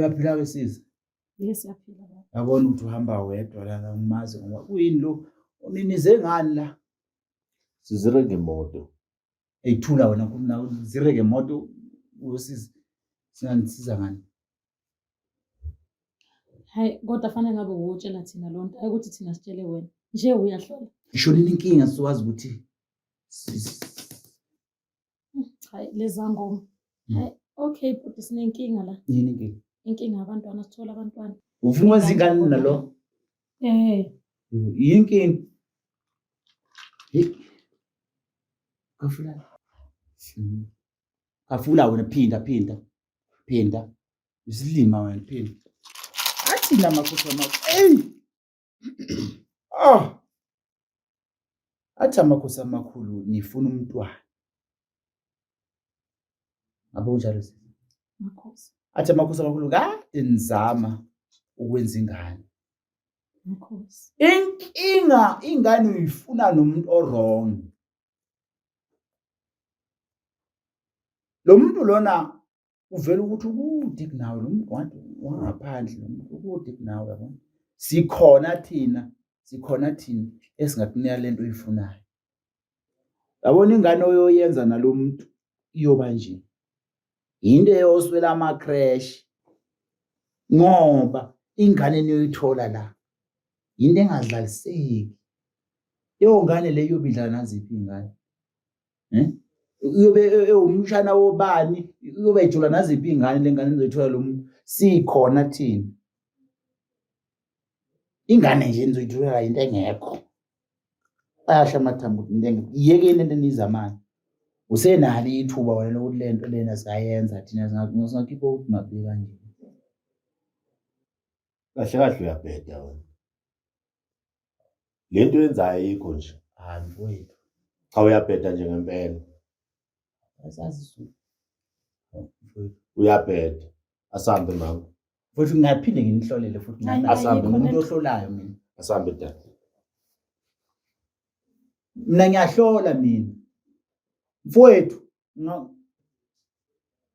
Uyaphila wesizwe? Yes, siyaphila baba. Yabona ukuthi uhamba wedwa la ngimazi ngoba kuyini lo uninize ngani la? Sizire ngemoto. Eyithula wena kumna zire ngemoto wesizwe. Singanisiza ngani? Hayi, kodwa fanele ngabe utshela thina lonto, ayikuthi thina sitshele wena. Nje uyahlola. Ngisho nini inkinga siwazi ukuthi Hayi, lezangoma. Hayi, okay, but sinenkinga la. yini inkinga? Inkinga abantwana sithola abantwana. Ufuna wenza ingane nalo? Yinkinga. Kafula. Kafula wena phinda. Isilima wena phinda. Athina Makhosi amakhulu. Athi Makhosi amakhulu nifuna umntwana. Ngabo njalo sisi. Makhosi. Athi Makhosi amakhulu kade nizama ukwenza ingane. Makhosi. Inkinga ingane uyifuna nomuntu wrong. Lo muntu lona uvela ukuthi ukude kunawe lo muntu wangaphandle lo muntu ukude kunawe yabona. Sikhona thina esingakunika lento oyifunayo. Yabona ingane oyoyenza nalo muntu iyoba nje. Into eyoswela ama crash ngoba ingane niyoyithola la. Into engadlaliseki. Leyo ngane leyo yobidlala naziphi ingane? Uyobe umshana wobani, uyobe ejula naziphi ingane lengane nizoyithola lo muntu. Sikhona thina. Ingane nje nizoyithola into engekho. Ayasha amathambo into engekho. Yekeni into enizamani. Usenalo ithuba wena lokuthi lento lena siyayenza thina singakhipha ukuthi mabili kanje. Kahle uyabheda wena. Lento yenzayo ayikho nje. Hayi mfowethu. Cha uyabheda nje ngempela. Asazi mfowethu. Uyabheda. Asambe mama. Futhi ngingaphinde nginihlolele futhi asambe umuntu ohlolayo mina. Asambe dad. Mina ngiyahlola mina. Mfowethu,